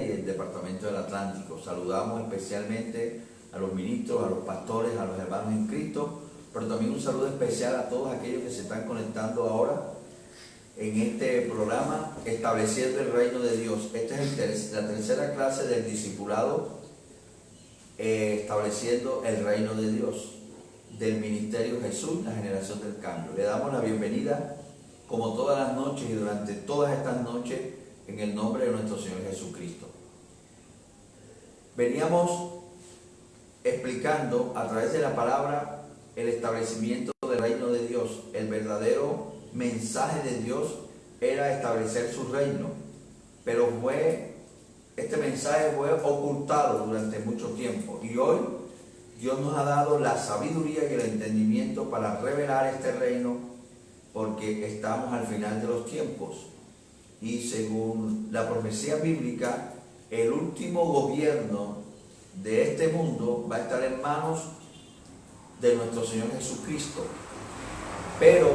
y del Departamento del Atlántico. Saludamos especialmente a los ministros, a los pastores, a los hermanos en Cristo, pero también un saludo especial a todos aquellos que se están conectando ahora en este programa Estableciendo el Reino de Dios. Esta es la tercera clase del discipulado Estableciendo el Reino de Dios, del Ministerio Jesús, la generación del cambio. Le damos la bienvenida, como todas las noches y durante todas estas noches, en el nombre de nuestro Señor Jesucristo. Veníamos explicando a través de la palabra el establecimiento del reino de Dios. El verdadero mensaje de Dios era establecer su reino, pero este mensaje fue ocultado durante mucho tiempo, y hoy Dios nos ha dado la sabiduría y el entendimiento para revelar este reino, porque estamos al final de los tiempos. Y según la profecía bíblica, el último gobierno de este mundo va a estar en manos de nuestro Señor Jesucristo. Pero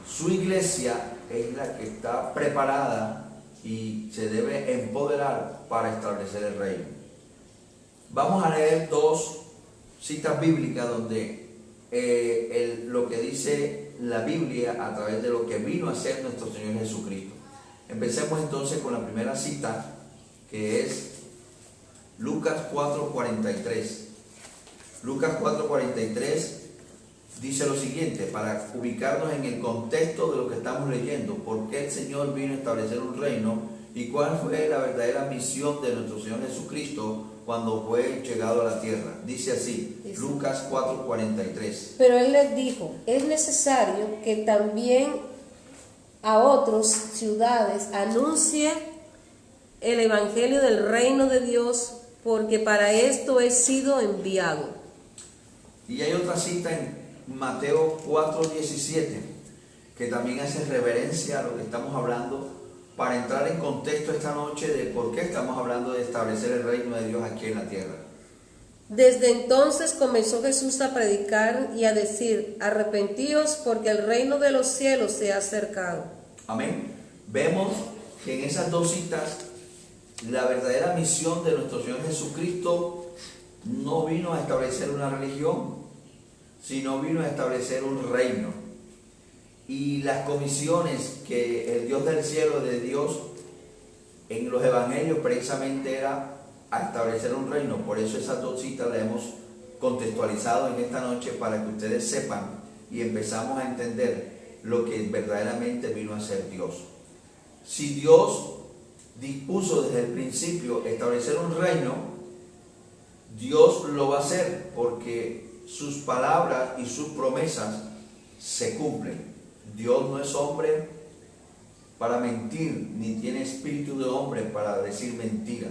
su iglesia es la que está preparada y se debe empoderar para establecer el reino. Vamos a leer dos citas bíblicas donde lo que dice la Biblia a través de lo que vino a ser nuestro Señor Jesucristo. Empecemos entonces con la primera cita, que es Lucas 4:43. Lucas 4:43 dice lo siguiente, para ubicarnos en el contexto de lo que estamos leyendo: por qué el Señor vino a establecer un reino y cuál fue la verdadera misión de nuestro Señor Jesucristo cuando fue llegado a la tierra. Dice así, Lucas 4:43. Pero Él les dijo: es necesario que también a otras ciudades anuncie el evangelio del reino de Dios, porque para esto he sido enviado. Y hay otra cita en Mateo 4:17 que también hace reverencia a lo que estamos hablando, para entrar en contexto esta noche de por qué estamos hablando de establecer el reino de Dios aquí en la tierra. Desde entonces comenzó Jesús a predicar y a decir: arrepentíos, porque el reino de los cielos se ha acercado. Amén. Vemos que en esas dos citas la verdadera misión de nuestro Señor Jesucristo no vino a establecer una religión, sino vino a establecer un reino. Y las comisiones que el Dios del cielo, de Dios, en los evangelios precisamente era a establecer un reino. Por eso esas dos citas las hemos contextualizado en esta noche, para que ustedes sepan y empezamos a entender lo que verdaderamente vino a ser Dios. Si Dios dispuso desde el principio establecer un reino, Dios lo va a hacer, porque sus palabras y sus promesas se cumplen. Dios no es hombre para mentir, ni tiene espíritu de hombre para decir mentira.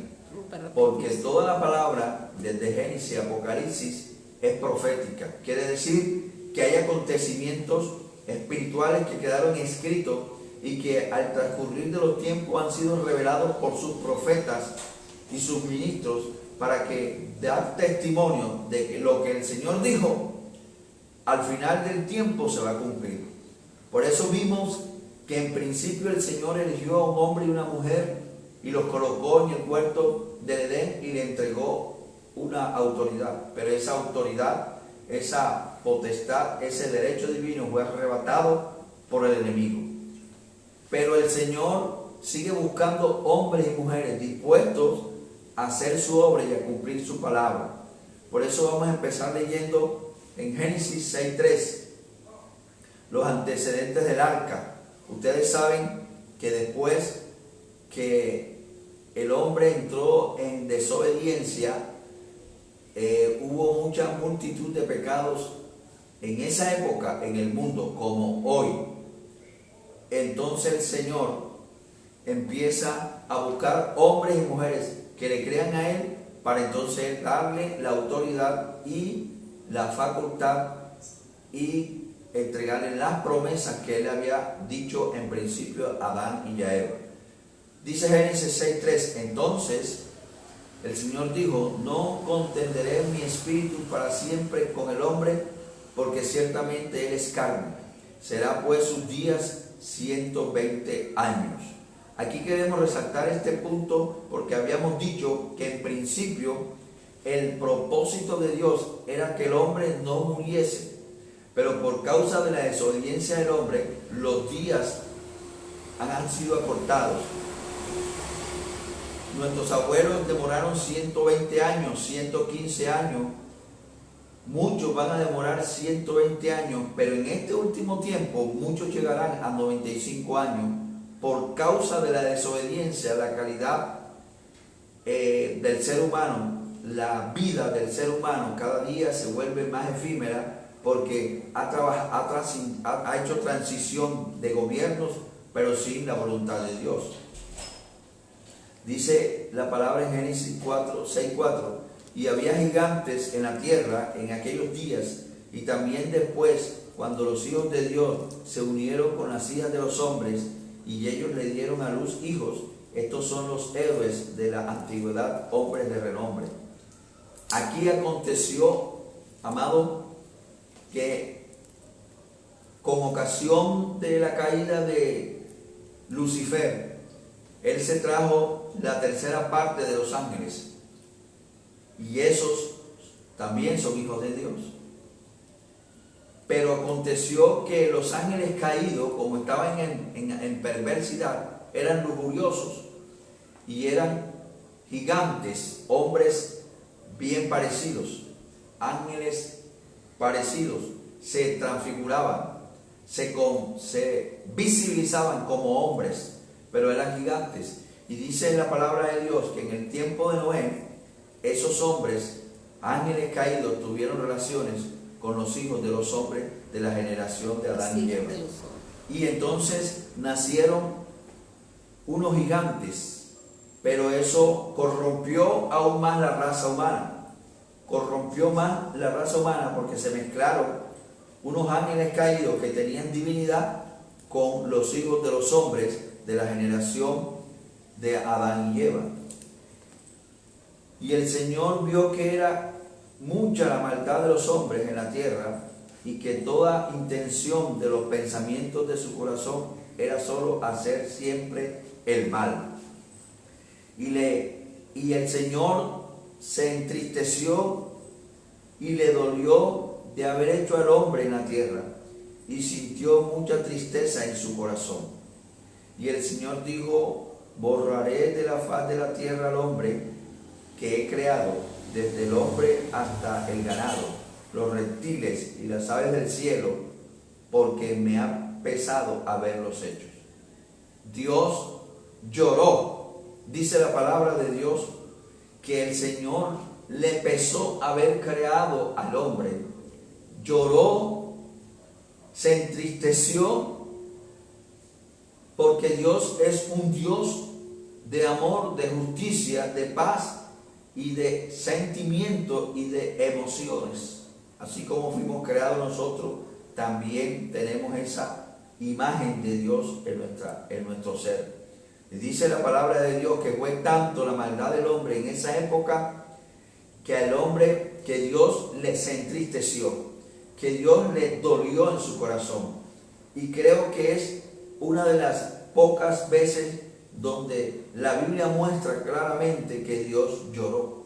Porque toda la palabra, desde Génesis a Apocalipsis, es profética. Quiere decir que hay acontecimientos espirituales que quedaron escritos y que al transcurrir de los tiempos han sido revelados por sus profetas y sus ministros, para que dar testimonio de que lo que el Señor dijo al final del tiempo se va a cumplir. Por eso vimos que en principio el Señor eligió a un hombre y una mujer y los colocó en el huerto del Edén y le entregó una autoridad. Pero esa autoridad, esa potestad, ese derecho divino fue arrebatado por el enemigo. Pero el Señor sigue buscando hombres y mujeres dispuestos a hacer su obra y a cumplir su palabra. Por eso vamos a empezar leyendo en Génesis 6:3 los antecedentes del arca. Ustedes saben que después que el hombre entró en desobediencia, hubo mucha multitud de pecados en esa época en el mundo como hoy. Entonces el Señor empieza a buscar hombres y mujeres que le crean a Él, para entonces darle la autoridad y la facultad y entregarle las promesas que Él había dicho en principio a Adán y a Eva. Dice Génesis 6:3, entonces el Señor dijo: no contenderé mi espíritu para siempre con el hombre, porque ciertamente él es carne. Será pues sus días 120 años. Aquí queremos resaltar este punto porque habíamos dicho que en principio el propósito de Dios era que el hombre no muriese, pero por causa de la desobediencia del hombre, los días han sido acortados. Nuestros abuelos demoraron 120 años, 115 años, muchos van a demorar 120 años, pero en este último tiempo muchos llegarán a 95 años por causa de la desobediencia. La calidad del ser humano, la vida del ser humano cada día se vuelve más efímera porque ha hecho transición de gobiernos, pero sin la voluntad de Dios. Dice la palabra en Génesis 6:4, y había gigantes en la tierra en aquellos días, y también después, cuando los hijos de Dios se unieron con las hijas de los hombres, y ellos le dieron a luz hijos. Estos son los héroes de la antigüedad, hombres de renombre. Aquí aconteció, amado, que con ocasión de la caída de Lucifer, él se trajo la tercera parte de los ángeles, y esos también son hijos de Dios. Pero aconteció que los ángeles caídos, como estaban en perversidad, eran lujuriosos y eran gigantes, hombres bien parecidos, ángeles parecidos, se transfiguraban, se visibilizaban como hombres, pero eran gigantes. Y dice en la palabra de Dios que en el tiempo de Noé, esos hombres, ángeles caídos, tuvieron relaciones con los hijos de los hombres de la generación de Adán y Eva. Y entonces nacieron unos gigantes, pero eso corrompió aún más la raza humana. Corrompió más la raza humana porque se mezclaron unos ángeles caídos que tenían divinidad con los hijos de los hombres de la generación de Adán y Eva. Y el Señor vio que era mucha la maldad de los hombres en la tierra, y que toda intención de los pensamientos de su corazón era solo hacer siempre el mal. Y el Señor se entristeció y le dolió de haber hecho al hombre en la tierra, y sintió mucha tristeza en su corazón. Y el Señor dijo: borraré de la faz de la tierra al hombre que he creado, desde el hombre hasta el ganado, los reptiles y las aves del cielo, porque me ha pesado haberlos hecho. Dios lloró. Dice la palabra de Dios que el Señor le pesó haber creado al hombre. Lloró, se entristeció, porque Dios es un Dios de amor, de justicia, de paz y de sentimiento y de emociones. Así como fuimos creados nosotros, también tenemos esa imagen de Dios en nuestro ser. Y dice la palabra de Dios que fue tanto la maldad del hombre en esa época, que al hombre, que Dios se entristeció, que Dios le dolió en su corazón. Y creo que es una de las pocas veces donde la Biblia muestra claramente que Dios lloró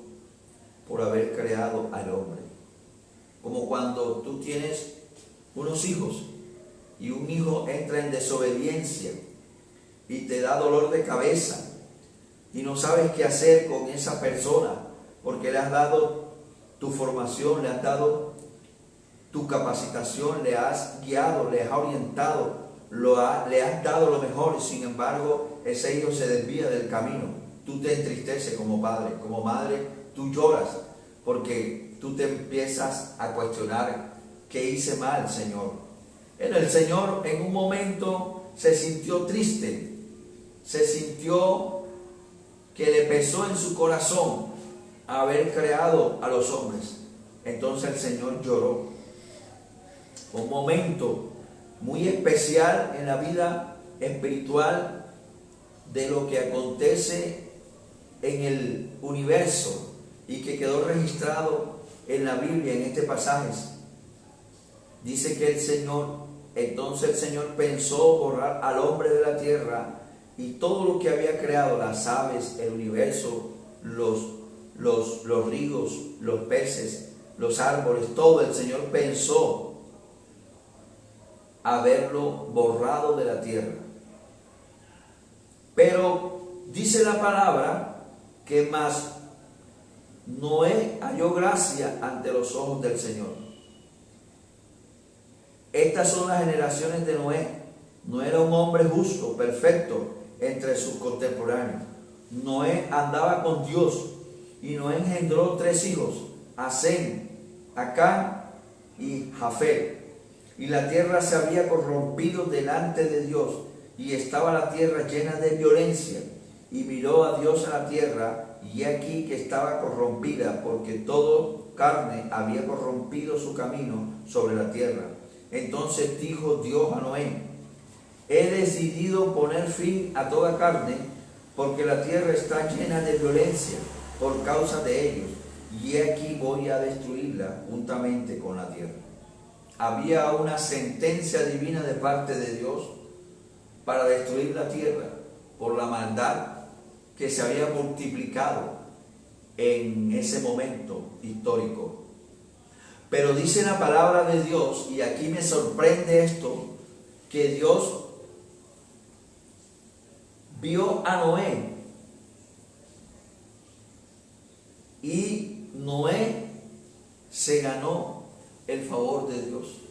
por haber creado al hombre. Como cuando tú tienes unos hijos y un hijo entra en desobediencia y te da dolor de cabeza y no sabes qué hacer con esa persona, porque le has dado tu formación, le has dado tu capacitación, le has guiado, le has orientado, le has dado lo mejor, y sin embargo ese hijo se desvía del camino. Tú te entristeces como padre, como madre, tú lloras porque tú te empiezas a cuestionar: ¿qué hice mal, Señor? El Señor en un momento se sintió triste, se sintió que le pesó en su corazón haber creado a los hombres. Entonces el Señor lloró. Un momento muy especial en la vida espiritual de lo que acontece en el universo y que quedó registrado en la Biblia, en este pasaje. Dice que entonces el Señor pensó borrar al hombre de la tierra y todo lo que había creado, las aves, el universo, los ríos, los peces, los árboles, todo, el Señor pensó haberlo borrado de la tierra. Pero dice la palabra que más Noé halló gracia ante los ojos del Señor. Estas son las generaciones de Noé. Noé era un hombre justo, perfecto entre sus contemporáneos. Noé andaba con Dios y Noé engendró 3 hijos, a Sem, a Cam y Jafet. Y la tierra se había corrompido delante de Dios y estaba la tierra llena de violencia. Y miró a Dios a la tierra y he aquí que estaba corrompida, porque todo carne había corrompido su camino sobre la tierra. Entonces dijo Dios a Noé: he decidido poner fin a toda carne, porque la tierra está llena de violencia por causa de ellos, y he aquí voy a destruirla juntamente con la tierra. Había una sentencia divina de parte de Dios para destruir la tierra por la maldad que se había multiplicado en ese momento histórico. Pero dice la palabra de Dios, y aquí me sorprende esto, que Dios vio a Noé y Noé se ganó el favor de Dios.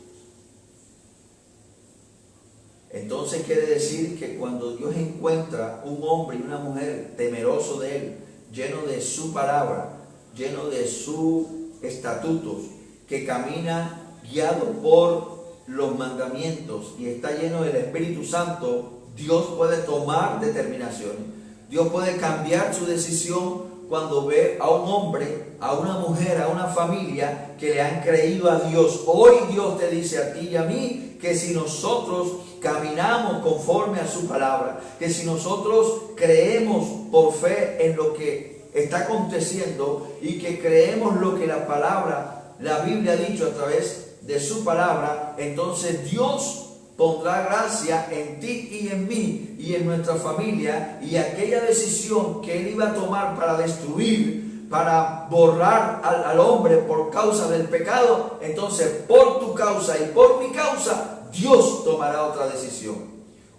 Entonces quiere decir que cuando Dios encuentra un hombre y una mujer temeroso de Él, lleno de su palabra, lleno de sus estatutos, que camina guiado por los mandamientos y está lleno del Espíritu Santo, Dios puede tomar determinaciones. Dios puede cambiar su decisión cuando ve a un hombre, a una mujer, a una familia que le han creído a Dios. Hoy Dios te dice a ti y a mí que si nosotros caminamos conforme a su palabra, que si nosotros creemos por fe en lo que está aconteciendo y que creemos lo que la palabra, la Biblia ha dicho a través de su palabra, entonces Dios pondrá gracia en ti y en mí y en nuestra familia, y aquella decisión que Él iba a tomar para destruir, para borrar al hombre por causa del pecado, entonces por tu causa y por mi causa, Dios tomará otra decisión.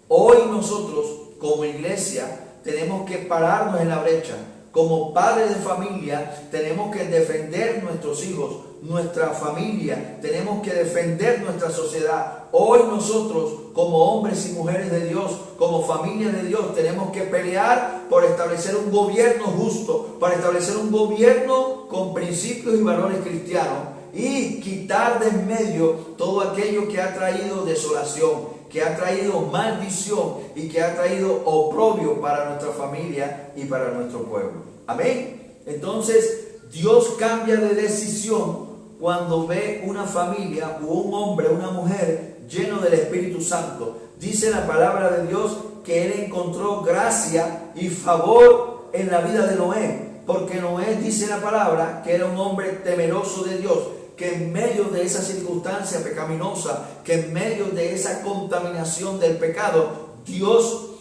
Hoy nosotros como iglesia tenemos que pararnos en la brecha. Como padres de familia tenemos que defender nuestros hijos, nuestra familia, tenemos que defender nuestra sociedad. Hoy nosotros como hombres y mujeres de Dios, como familia de Dios, tenemos que pelear por establecer un gobierno justo, para establecer un gobierno con principios y valores cristianos y quitar de en medio todo aquello que ha traído desolación, que ha traído maldición y que ha traído oprobio para nuestra familia y para nuestro pueblo. Amén. Entonces Dios cambia de decisión cuando ve una familia o un hombre, una mujer lleno del Espíritu Santo. Dice la palabra de Dios que Él encontró gracia y favor en la vida de Noé, porque Noé, dice la palabra, que era un hombre temeroso de Dios, que en medio de esa circunstancia pecaminosa, que en medio de esa contaminación del pecado, Dios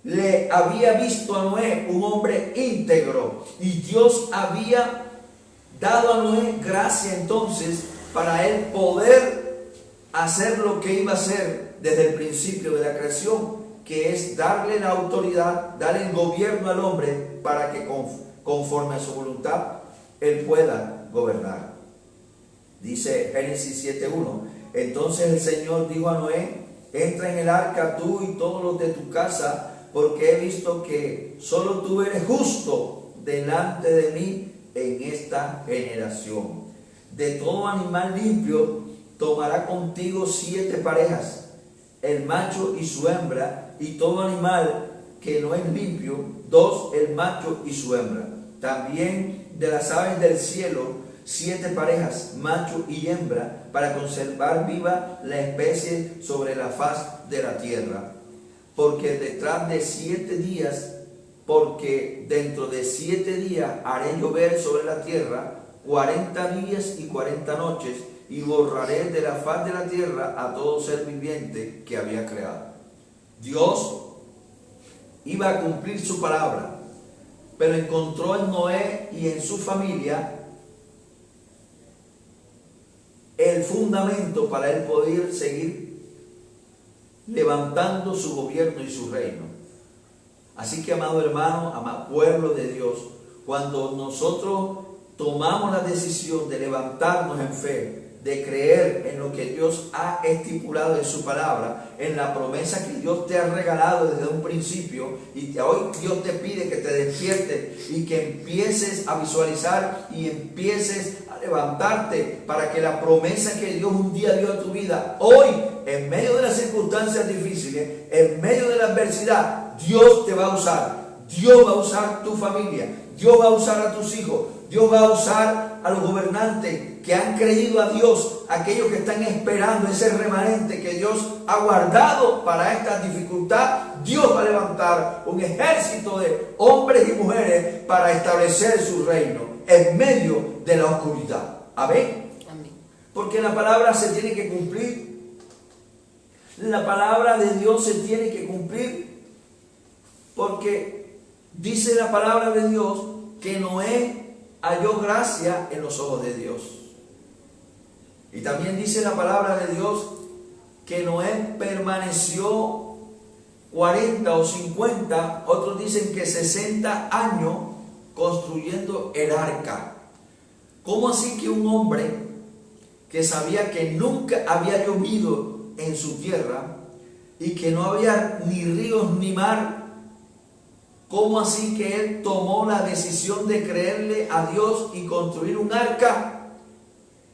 le había visto a Noé un hombre íntegro, y Dios había dado a Noé gracia entonces para él poder hacer lo que iba a hacer desde el principio de la creación, que es darle la autoridad, darle el gobierno al hombre para que conforme a su voluntad él pueda gobernar. Dice Génesis 7:1: entonces el Señor dijo a Noé: entra en el arca tú y todos los de tu casa, porque he visto que solo tú eres justo delante de mí en esta generación. De todo animal limpio tomará contigo 7 parejas, el macho y su hembra, y todo animal que no es limpio, 2, el macho y su hembra. También de las aves del cielo 7 parejas, macho y hembra, para conservar viva la especie sobre la faz de la tierra. Porque dentro de 7 días haré llover sobre la tierra 40 días y 40 noches, y borraré de la faz de la tierra a todo ser viviente que había creado. Dios iba a cumplir su palabra, pero encontró en Noé y en su familia el fundamento para él poder seguir levantando su gobierno y su reino. Así que, amado hermano, amado pueblo de Dios, cuando nosotros tomamos la decisión de levantarnos en fe, de creer en lo que Dios ha estipulado en su palabra, en la promesa que Dios te ha regalado desde un principio, y que hoy Dios te pide que te despiertes y que empieces a visualizar y empieces a levantarte para que la promesa que Dios un día dio a tu vida, hoy, en medio de las circunstancias difíciles, en medio de la adversidad, Dios te va a usar. Dios va a usar tu familia, Dios va a usar a tus hijos, Dios va a usar a los gobernantes que han creído a Dios, aquellos que están esperando ese remanente que Dios ha guardado para esta dificultad. Dios va a levantar un ejército de hombres y mujeres para establecer su reino en medio de la oscuridad. Amén. Amén. Porque la palabra se tiene que cumplir. La palabra de Dios se tiene que cumplir, porque dice la palabra de Dios que Noé halló gracia en los ojos de Dios. Y también dice la palabra de Dios que Noé permaneció 40 o 50, otros dicen que 60 años construyendo el arca. ¿Cómo así que un hombre que sabía que nunca había llovido en su tierra y que no había ni ríos ni mar, cómo así que él tomó la decisión de creerle a Dios y construir un arca?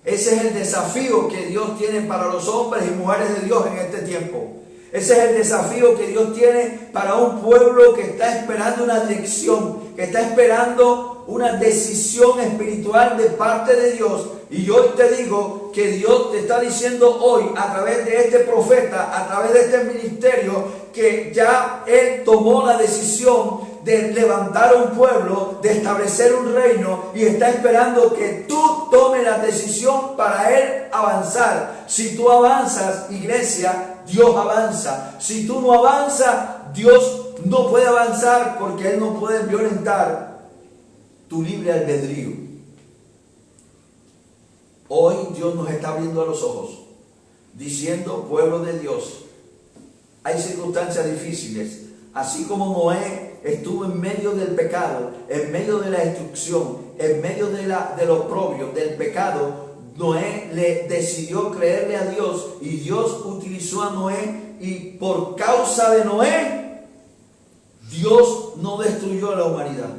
Ese es el desafío que Dios tiene para los hombres y mujeres de Dios en este tiempo. Ese es el desafío que Dios tiene para un pueblo que está esperando una dirección, que está esperando una decisión espiritual de parte de Dios. Y hoy te digo que Dios te está diciendo hoy, a través de este profeta, a través de este ministerio, que ya Él tomó la decisión de levantar un pueblo, de establecer un reino, y está esperando que tú tomes la decisión para Él avanzar. Si tú avanzas, iglesia, Dios avanza. Si tú no avanzas, Dios no puede avanzar, porque Él no puede violentar tu libre albedrío. Hoy Dios nos está abriendo a los ojos, diciendo: pueblo de Dios, hay circunstancias difíciles. Así como Noé estuvo en medio del pecado, en medio de la destrucción, en medio de lo oprobio, del pecado, Noé le decidió creerle a Dios, y Dios utilizó a Noé, y por causa de Noé, Dios no destruyó a la humanidad.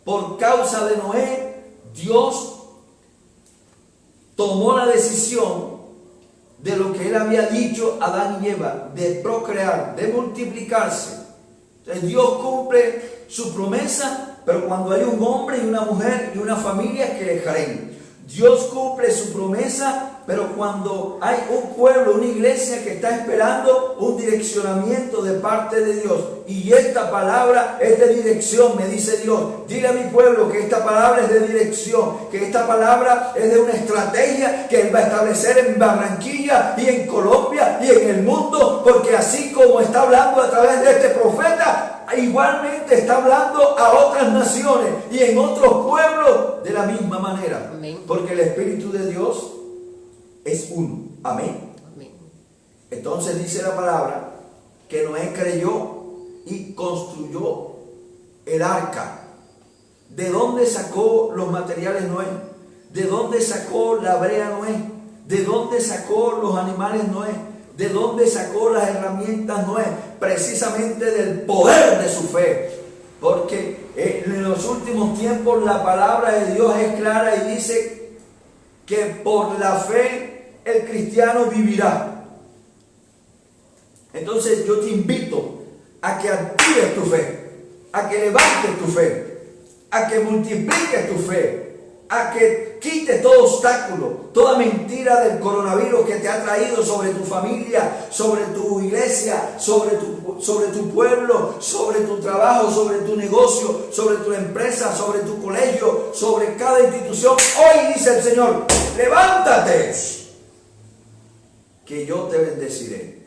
Por causa de Noé, Dios tomó la decisión de lo que Él había dicho a Adán y Eva, de procrear, de multiplicarse. Entonces Dios cumple su promesa, pero cuando hay un hombre y una mujer y una familia que le creen. Dios cumple su promesa, pero cuando hay un pueblo, una iglesia que está esperando un direccionamiento de parte de Dios. Y esta palabra es de dirección, me dice Dios. Dile a mi pueblo que esta palabra es de dirección, que esta palabra es de una estrategia que Él va a establecer en Barranquilla y en Colombia y en el mundo, porque así como está hablando a través de este profeta, igualmente está hablando a otras naciones y en otros pueblos de la misma manera. Amén. Porque el Espíritu de Dios es uno. Amén. Amén. Entonces dice la palabra que Noé creyó y construyó el arca. ¿De dónde sacó los materiales Noé? ¿De dónde sacó la brea Noé? ¿De dónde sacó los animales Noé? ¿De dónde sacó las herramientas Noé? Precisamente del poder de su fe. Porque en los últimos tiempos la palabra de Dios es clara y dice que por la fe el cristiano vivirá. Entonces yo te invito a que actives tu fe, a que levantes tu fe, a que multipliques tu fe, a que quites todo obstáculo, toda mentira del coronavirus que te ha traído sobre tu familia, sobre tu iglesia, sobre tu pueblo, sobre tu trabajo, sobre tu negocio, sobre tu empresa, sobre tu colegio, sobre cada institución. Hoy dice el Señor: levántate, que yo te bendeciré.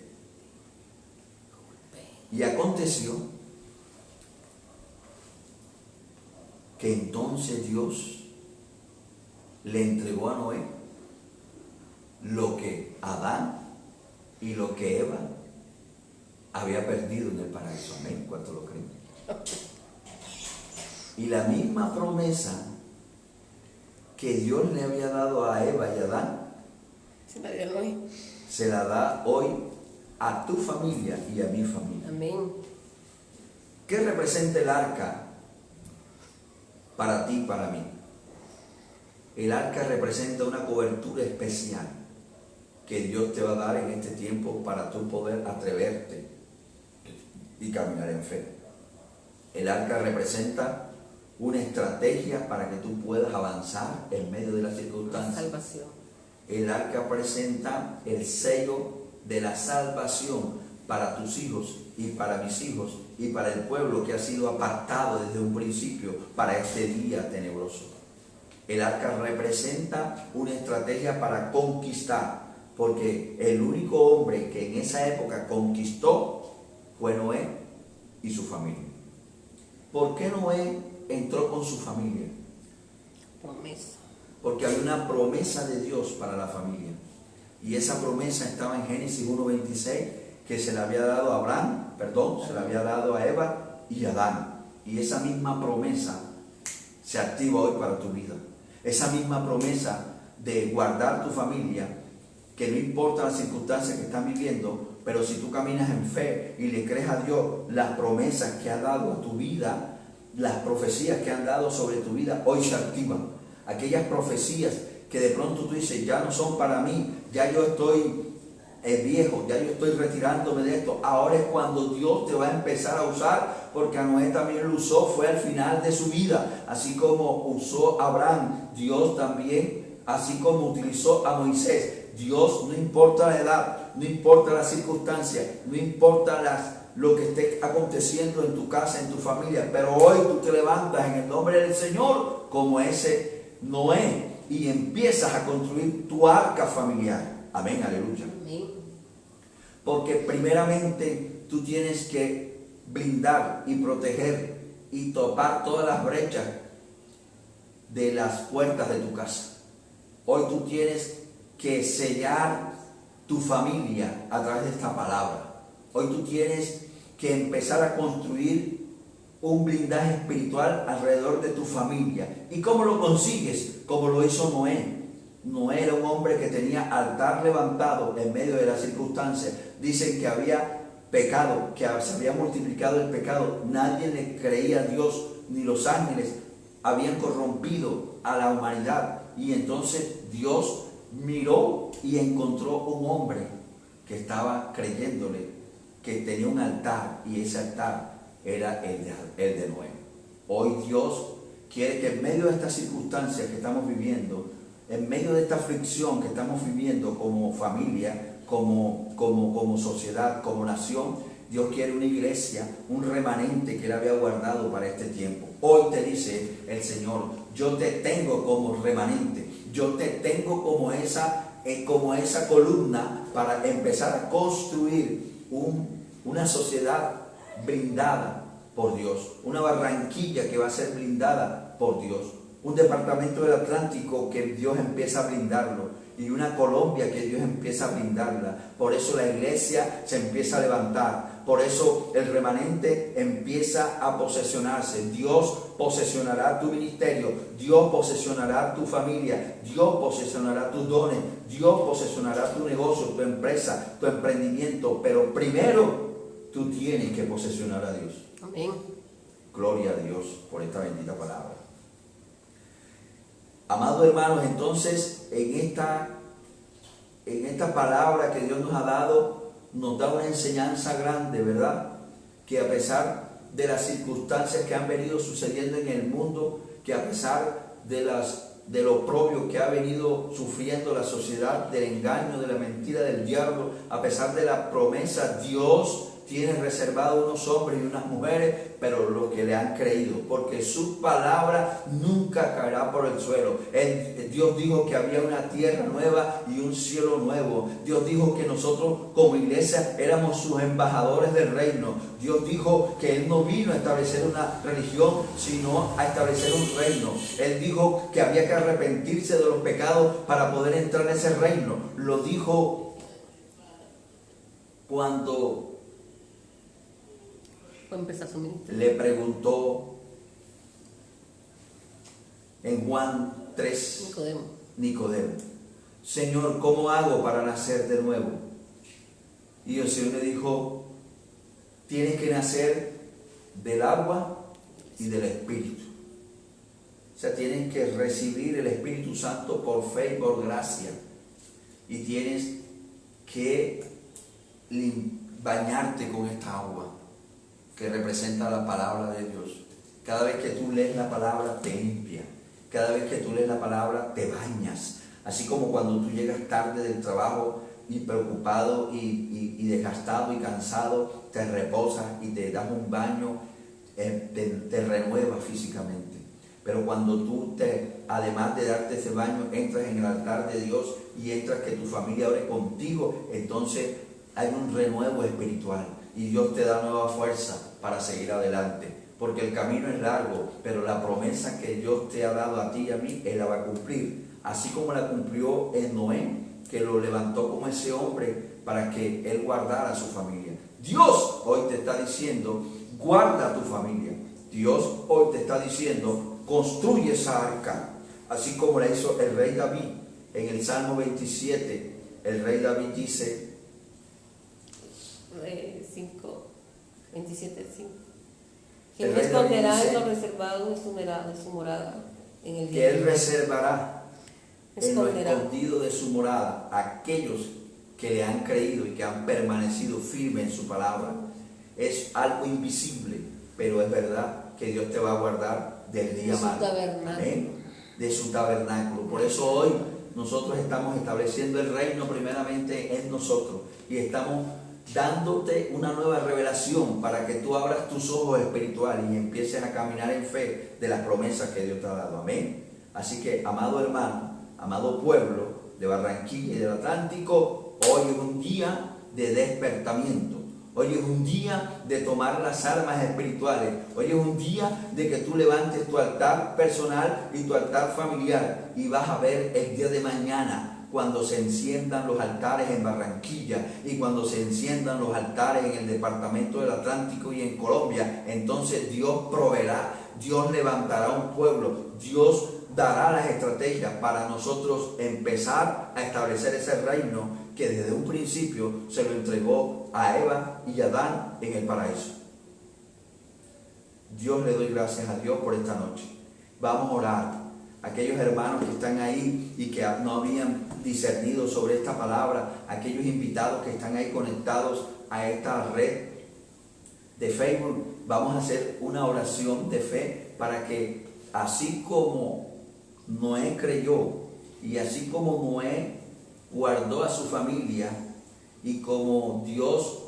Y aconteció que entonces Dios le entregó a Noé lo que Adán y lo que Eva había perdido en el paraíso. Amén. ¿Cuánto lo creen? Y la misma promesa que Dios le había dado a Eva y a Adán, se la da hoy a tu familia y a mi familia. Amén. ¿Qué representa el arca para ti y para mí? El arca representa una cobertura especial que Dios te va a dar en este tiempo para tú poder atreverte y caminar en fe. El arca representa una estrategia para que tú puedas avanzar en medio de las circunstancias. Salvación. El arca presenta el sello de la salvación para tus hijos y para mis hijos y para el pueblo que ha sido apartado desde un principio para este día tenebroso. El arca representa una estrategia para conquistar, porque el único hombre que en esa época conquistó fue Noé y su familia. ¿Por qué Noé entró con su familia? Promesa. Porque había una promesa de Dios para la familia. Y esa promesa estaba en Génesis 1:26, que se le había dado a Abraham, se le había dado a Eva y a Adán. Y esa misma promesa se activa hoy para tu vida. Esa misma promesa de guardar tu familia, que no importa las circunstancias que están viviendo, pero si tú caminas en fe y le crees a Dios las promesas que ha dado a tu vida, las profecías que han dado sobre tu vida, hoy se activan. Aquellas profecías que de pronto tú dices, ya no son para mí, ya yo estoy viejo, ya yo estoy retirándome de esto. Ahora es cuando Dios te va a empezar a usar, porque a Noé también lo usó, fue al final de su vida, así como usó a Abraham, Dios también, así como utilizó a Moisés. Dios, no importa la edad, no importa las circunstancias, no importa lo que esté aconteciendo en tu casa, en tu familia, pero hoy tú te levantas en el nombre del Señor como ese Noé y empiezas a construir tu arca familiar. Amén, aleluya. Amén. Porque primeramente tú tienes que blindar y proteger y topar todas las brechas de las puertas de tu casa. Hoy tú tienes que sellar tu familia a través de esta palabra. Hoy tú tienes que empezar a construir un blindaje espiritual alrededor de tu familia. ¿Y cómo lo consigues? Como lo hizo Noé. Noé era un hombre que tenía altar levantado en medio de las circunstancias. Dicen que había pecado, que se había multiplicado el pecado. Nadie le creía a Dios, ni los ángeles habían corrompido a la humanidad. Y entonces Dios miró y encontró un hombre que estaba creyéndole, que tenía un altar, y ese altar era el de Noé. Hoy Dios quiere que en medio de estas circunstancias que estamos viviendo, en medio de esta aflicción que estamos viviendo como familia, como sociedad, como nación, Dios quiere una iglesia, un remanente que Él había guardado para este tiempo. Hoy te dice el Señor, yo te tengo como remanente, yo te tengo como esa columna para empezar a construir una sociedad blindada por Dios, una Barranquilla que va a ser blindada por Dios, un departamento del Atlántico que Dios empieza a blindarlo, y una Colombia que Dios empieza a blindarla. Por eso la iglesia se empieza a levantar, por eso el remanente empieza a posesionarse. Dios posesionará tu ministerio, Dios posesionará tu familia, Dios posesionará tus dones, Dios posesionará tu negocio, tu empresa, tu emprendimiento, pero primero tú tienes que posesionar a Dios. Amén. Gloria a Dios por esta bendita palabra. Amados hermanos, entonces en esta palabra que Dios nos ha dado, nos da una enseñanza grande, ¿verdad? Que a pesar de las circunstancias que han venido sucediendo en el mundo, que a pesar de lo propio que ha venido sufriendo la sociedad, del engaño, de la mentira del diablo, a pesar de la promesa, Dios tiene reservado unos hombres y unas mujeres, pero los que le han creído, porque su palabra nunca caerá por el suelo. Dios dijo que había una tierra nueva y un cielo nuevo. Dios dijo que nosotros como iglesia éramos sus embajadores del reino. Dios dijo que Él no vino a establecer una religión, sino a establecer un reino. Él dijo que había que arrepentirse de los pecados para poder entrar en ese reino. Lo dijo cuando le preguntó en Juan 3 Nicodemo, Señor, ¿cómo hago para nacer de nuevo? Y el Señor le dijo, tienes que nacer del agua y del Espíritu. O sea, tienes que recibir el Espíritu Santo por fe y por gracia. Y tienes que bañarte con esta agua que representa la palabra de Dios. Cada vez que tú lees la palabra te limpia. Cada vez que tú lees la palabra te bañas. Así como cuando tú llegas tarde del trabajo y preocupado y desgastado y cansado, te reposas y te das un baño, te renuevas físicamente. Pero cuando tú además de darte ese baño, entras en el altar de Dios y entras que tu familia ore contigo, entonces hay un renuevo espiritual y Dios te da nueva fuerza para seguir adelante, porque el camino es largo, pero la promesa que Dios te ha dado a ti y a mí, Él la va a cumplir, así como la cumplió en Noé, que lo levantó como ese hombre para que Él guardara a su familia. Dios hoy te está diciendo, guarda a tu familia. Dios hoy te está diciendo, construye esa arca, así como la hizo el rey David. En el Salmo 27, el rey David dice, 27:5. ¿Quién me esconderá en lo reservado de su morada? En el que Él reservará en lo escondido de su morada a aquellos que le han creído y que han permanecido firmes en su palabra. Es algo invisible, pero es verdad que Dios te va a guardar del día malo, de su tabernáculo. Por eso hoy nosotros estamos estableciendo el reino primeramente en nosotros y estamos dándote una nueva revelación para que tú abras tus ojos espirituales y empieces a caminar en fe de las promesas que Dios te ha dado. Amén. Así que, amado hermano, amado pueblo de Barranquilla y del Atlántico, hoy es un día de despertamiento. Hoy es un día de tomar las armas espirituales. Hoy es un día de que tú levantes tu altar personal y tu altar familiar y vas a ver el día de mañana cuando se enciendan los altares en Barranquilla y cuando se enciendan los altares en el departamento del Atlántico y en Colombia. Entonces Dios proveerá, Dios levantará un pueblo, Dios dará las estrategias para nosotros empezar a establecer ese reino que desde un principio se lo entregó a Eva y a Adán en el paraíso. Dios, le doy gracias a Dios por esta noche. Vamos a orar. Aquellos hermanos que están ahí y que no habían discernido sobre esta palabra, aquellos invitados que están ahí conectados a esta red de Facebook, vamos a hacer una oración de fe para que así como Noé creyó y así como Noé guardó a su familia y como Dios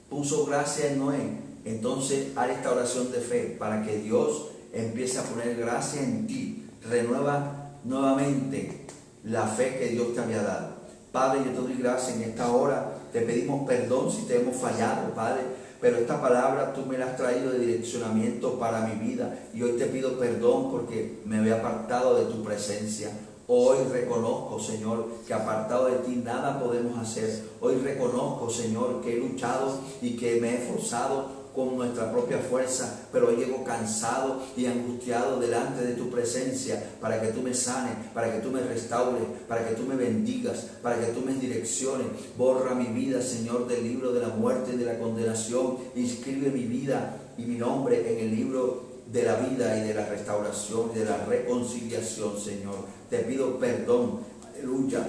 puso gracia en Noé, entonces haz esta oración de fe para que Dios empiece a poner gracia en ti. Renueva nuevamente la fe que Dios te había dado. Padre, yo te doy gracias en esta hora. Te pedimos perdón si te hemos fallado, Padre, pero esta palabra tú me la has traído de direccionamiento para mi vida y hoy te pido perdón porque me había apartado de tu presencia. Hoy reconozco, Señor, que apartado de ti nada podemos hacer. Hoy reconozco, Señor, que he luchado y que me he esforzado con nuestra propia fuerza, pero llego cansado y angustiado delante de tu presencia para que tú me sanes, para que tú me restaures, para que tú me bendigas, para que tú me direcciones. Borra mi vida, Señor, del libro de la muerte y de la condenación. Inscribe mi vida y mi nombre en el libro de la vida y de la restauración y de la reconciliación, Señor. Te pido perdón, aleluya.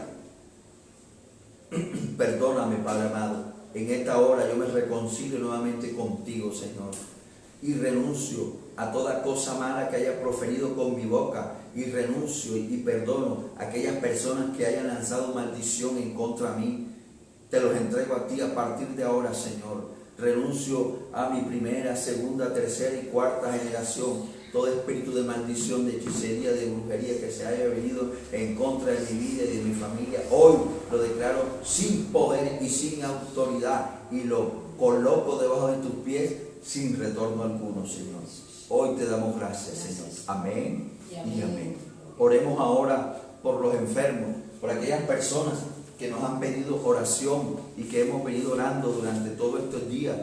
Perdóname, Padre amado. En esta hora yo me reconcilio nuevamente contigo, Señor, y renuncio a toda cosa mala que haya proferido con mi boca, y renuncio y perdono a aquellas personas que hayan lanzado maldición en contra de mí. Te los entrego a ti a partir de ahora, Señor. Renuncio a mi primera, segunda, tercera y cuarta generación. Todo espíritu de maldición, de hechicería, de brujería que se haya venido en contra de mi vida y de mi familia, hoy lo declaro sin poder y sin autoridad y lo coloco debajo de tus pies sin retorno alguno, Señor. Hoy te damos gracias, Señor. Amén y amén. Oremos ahora por los enfermos, por aquellas personas que nos han pedido oración y que hemos venido orando durante todos estos días.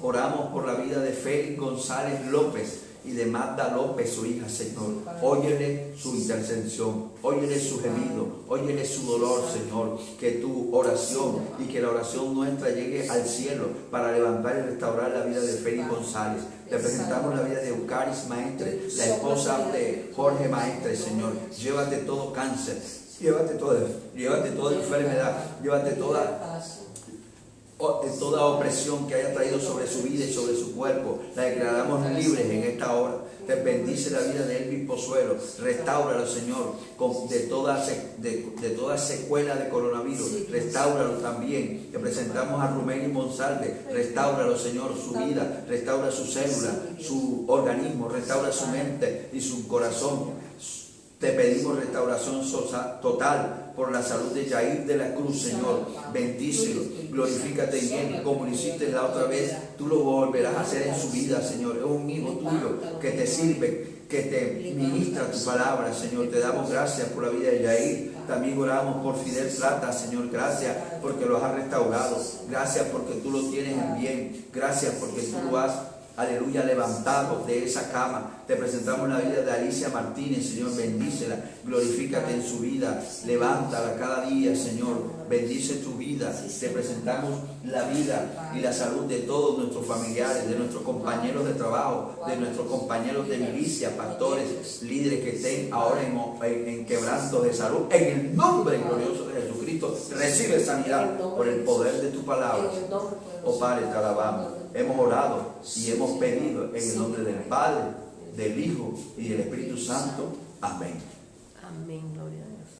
Oramos por la vida de Félix González López y de Magda López, su hija, Señor. Óyele su intercesión, óyele su gemido, óyele su dolor, Señor. Que tu oración y que la oración nuestra llegue al cielo para levantar y restaurar la vida de Félix González. Le presentamos la vida de Eucaris Maestre, la esposa de Jorge Maestre, Señor. Llévate todo cáncer, llévate toda enfermedad, llévate toda opresión que haya traído sobre su vida y sobre su cuerpo. La declaramos libres en esta hora. Te bendice la vida de Elvis Pozuelo. Restáuralo, Señor, de toda secuela de coronavirus. Restáuralo también. Te presentamos a Rumeli Monsalve. Restáuralo, Señor, su vida. Restaura su célula, su organismo. Restaura su mente y su corazón. Te pedimos restauración total por la salud de Jair de la Cruz, Señor. Bendícelo, glorifícate en él, como lo hiciste la otra vez. Tú lo volverás a hacer en su vida, Señor. Es un hijo tuyo que te sirve, que te ministra tu palabra, Señor. Te damos gracias por la vida de Jair. También oramos por Fidel Plata, Señor. Gracias porque lo has restaurado. Gracias porque tú lo tienes en bien. Gracias porque tú lo has, aleluya, levantado de esa cama. Te presentamos la vida de Alicia Martínez, Señor. Bendícela, glorifícate en su vida, levántala cada día, Señor. Bendice tu vida. Te presentamos la vida y la salud de todos nuestros familiares, de nuestros compañeros de trabajo, de nuestros compañeros de milicia, pastores, líderes que estén ahora en quebrantos de salud. En el nombre glorioso de Jesucristo, recibe sanidad por el poder de tu palabra. Oh Padre, te alabamos. Hemos orado y hemos pedido en el nombre del Padre, del Hijo y del Espíritu Santo. Amén. Amén.